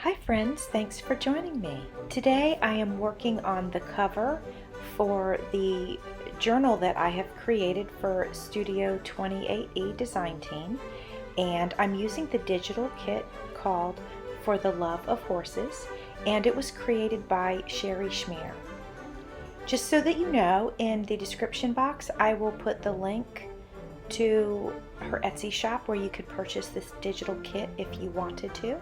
Hi friends, thanks for joining me. Today I am working on the cover for the journal that I have created for Studio28E design team, and I'm using the digital kit called For the Love of Horses, and it was created by Sherry Schmear. Just so that you know, in the description box I will put the link to her Etsy shop where you could purchase this digital kit if you wanted to.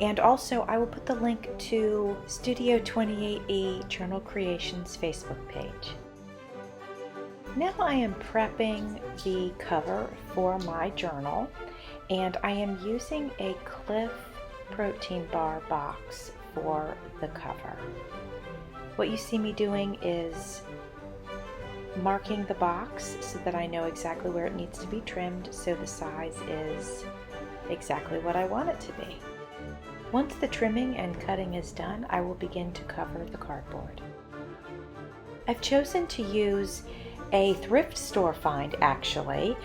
And also I will put the link to Studio28E Journal Creations Facebook page. Now I am prepping the cover for my journal, and I am using a Cliff protein bar box for the cover. What you see me doing is marking the box so that I know exactly where it needs to be trimmed so the size is exactly what I want it to be. Once the trimming and cutting is done, I will begin to cover the cardboard. I've chosen to use a thrift store find actually.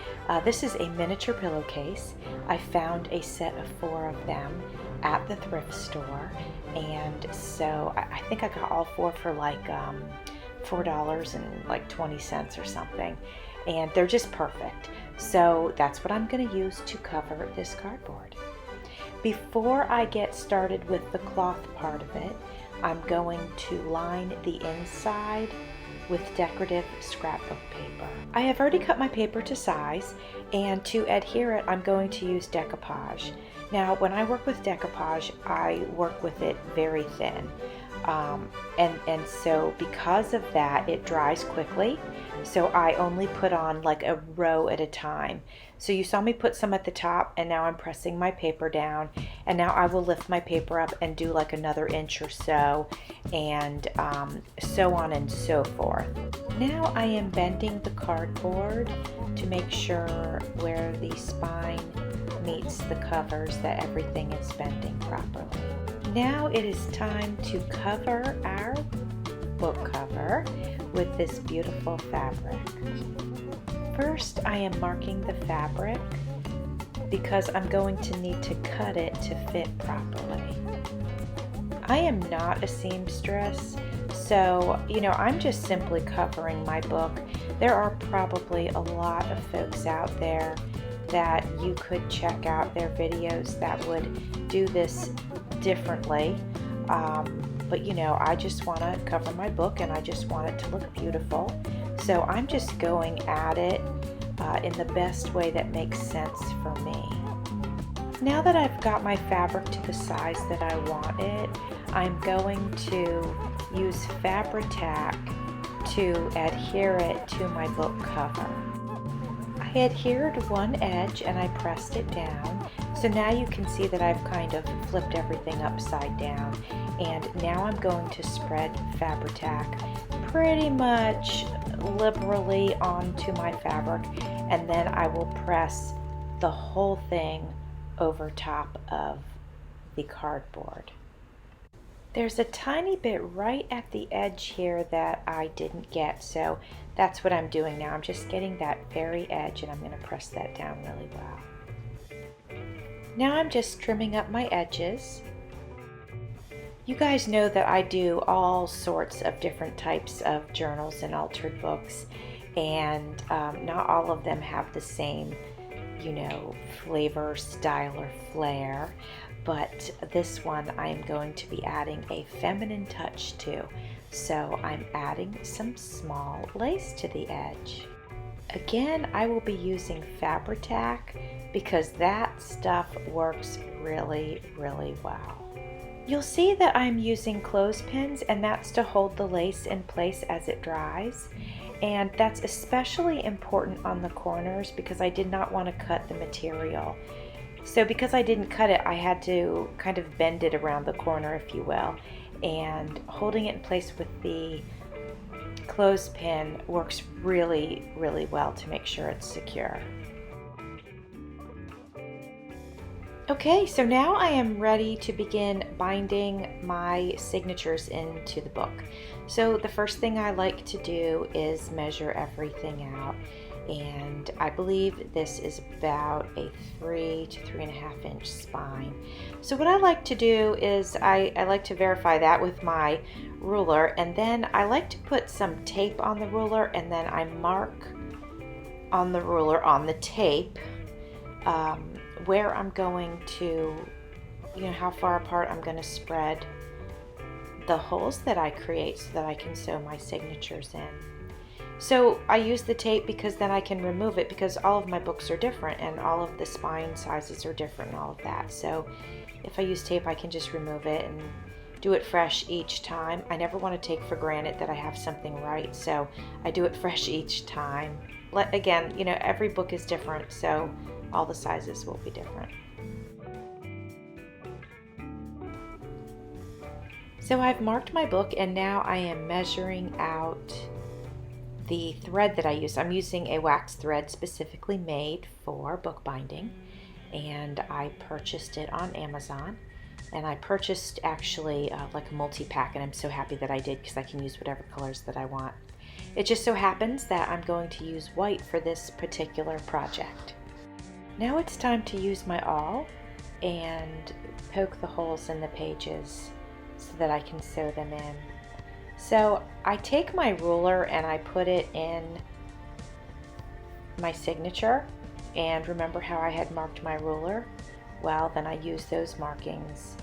This is a miniature pillowcase. I found a set of 4 of them at the thrift store, and so I think I got all 4 for like $4.20 or something, and they're just perfect. So that's what I'm going to use to cover this cardboard. Before I get started with the cloth part of it, I'm going to line the inside with decorative scrapbook paper. I have already cut my paper to size, and to adhere it I'm going to use decoupage. Now when I work with decoupage, I work with it very thin. And so because of that, it dries quickly, so I only put on like a row at a time. So you saw me put some at the top, and now I'm pressing my paper down, and now I will lift my paper up and do like another inch or so, and so on and so forth. Now I am bending the cardboard to make sure where the spine meets the covers that everything is bending properly. Now it is time to cover our book cover with this beautiful fabric. First, I am marking the fabric because I'm going to need to cut it to fit properly. I am not a seamstress, so I'm just simply covering my book. There are probably a lot of folks out there that you could check out their videos that would do this differently, but I just want to cover my book and I just want it to look beautiful, so I'm just going at it in the best way that makes sense for me. Now that I've got my fabric to the size that I want it, I'm going to use Fabri-Tac to adhere it to my book cover. I adhered one edge and I pressed it down, so now you can see that I've kind of flipped everything upside down, and now I'm going to spread Fabri-Tac pretty much liberally onto my fabric, and then I will press the whole thing over top of the cardboard. There's a tiny bit right at the edge here that I didn't get, so that's what I'm doing now. I'm just getting that very edge, and I'm going to press that down really well. Now I'm just trimming up my edges. You guys know that I do all sorts of different types of journals and altered books, and not all of them have the same, flavor, style, or flair. But this one I am going to be adding a feminine touch to, so I'm adding some small lace to the edge. Again, I will be using Fabri-Tac because that stuff works really, really well. You'll see that I'm using clothespins, and that's to hold the lace in place as it dries. And that's especially important on the corners because I did not want to cut the material. So because I didn't cut it, I had to kind of bend it around the corner, if you will. And holding it in place with the clothespin works really, really well to make sure it's secure. Okay, so now I am ready to begin binding my signatures into the book. So the first thing I like to do is measure everything out. and I believe this is about a 3 to 3.5 inch spine. So what I like to do is I like to verify that with my ruler, and then I like to put some tape on the ruler, and then I mark on the ruler, on the tape, where I'm going to, how far apart I'm going to spread the holes that I create so that I can sew my signatures in. So I use the tape because then I can remove it, because all of my books are different and all of the spine sizes are different and all of that. So if I use tape, I can just remove it and do it fresh each time. I never want to take for granted that I have something right, so I do it fresh each time. Again, every book is different, so all the sizes will be different. So I've marked my book, and now I am measuring out the thread that I use. I'm using a wax thread specifically made for bookbinding, and I purchased it on Amazon. And I purchased actually like a multi-pack, and I'm so happy that I did, because I can use whatever colors that I want. It just so happens that I'm going to use white for this particular project. Now it's time to use my awl and poke the holes in the pages so that I can sew them in. So I take my ruler and I put it in my signature, and remember how I had marked my ruler? Well, then I use those markings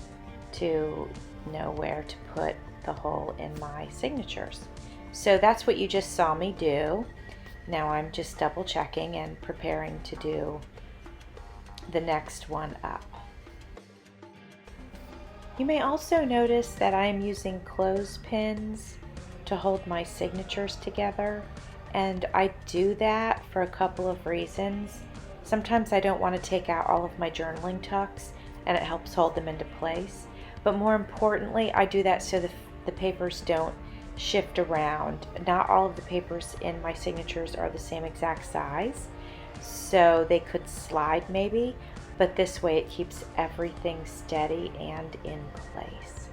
to know where to put the hole in my signatures. So that's what you just saw me do. Now I'm just double checking and preparing to do the next one up. You may also notice that I am using clothespins to hold my signatures together, and I do that for a couple of reasons. Sometimes I don't want to take out all of my journaling tucks, and it helps hold them into place. But more importantly, I do that so the papers don't shift around. Not all of the papers in my signatures are the same exact size, so they could slide maybe, but this way it keeps everything steady and in place.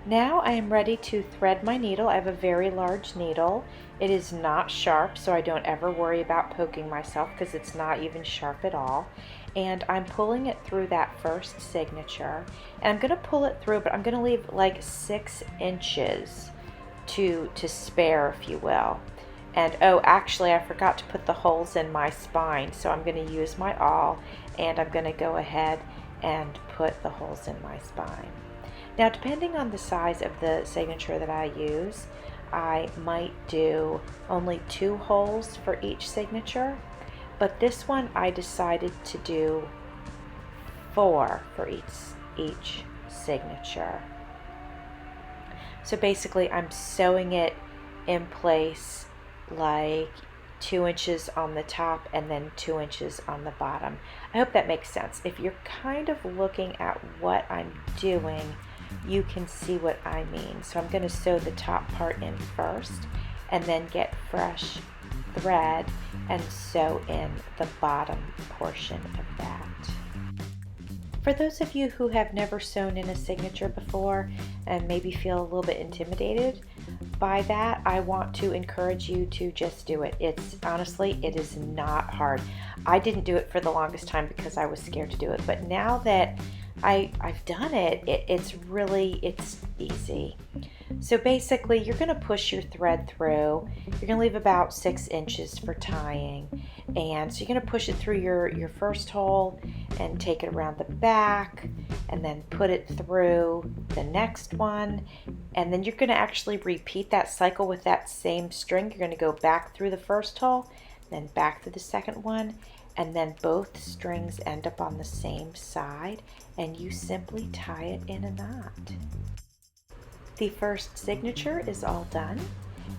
Now I am ready to thread my needle. I have a very large needle. It is not sharp, so I don't ever worry about poking myself, because it's not even sharp at all. And I'm pulling it through that first signature, and I'm going to pull it through, but I'm going to leave like 6 inches to spare, if you will. And oh, actually I forgot to put the holes in my spine, so I'm going to use my awl, and I'm going to go ahead and put the holes in my spine. Now, depending on the size of the signature that I use, I might do only 2 holes for each signature, but this one I decided to do 4 for each signature. So basically I'm sewing it in place like 2 inches on the top and then 2 inches on the bottom. I hope that makes sense. If you're kind of looking at what I'm doing, you can see what I mean. So I'm going to sew the top part in first, and then get fresh thread and sew in the bottom portion of that. For those of you who have never sewn in a signature before and maybe feel a little bit intimidated by that, I want to encourage you to just do it. It's honestly, it is not hard. I didn't do it for the longest time because I was scared to do it, but now that I've done it, it's easy. So basically you're going to push your thread through. You're going to leave about 6 inches for tying, and so you're going to push it through your first hole and take it around the back, and then put it through the next one, and then you're going to actually repeat that cycle with that same string. You're going to go back through the first hole, then back through the second one, and then both strings end up on the same side, and you simply tie it in a knot. The first signature is all done,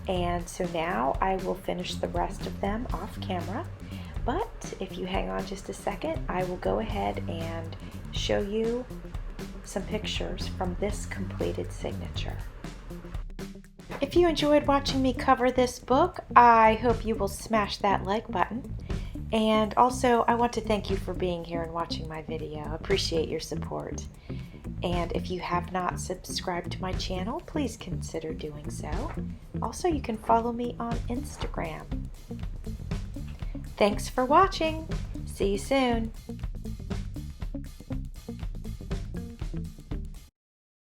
and so now I will finish the rest of them off camera. But if you hang on just a second, I will go ahead and show you some pictures from this completed signature. If you enjoyed watching me cover this book, I hope you will smash that like button. And also, I want to thank you for being here and watching my video. I appreciate your support. And if you have not subscribed to my channel, please consider doing so. Also, you can follow me on Instagram. Thanks for watching. See you soon.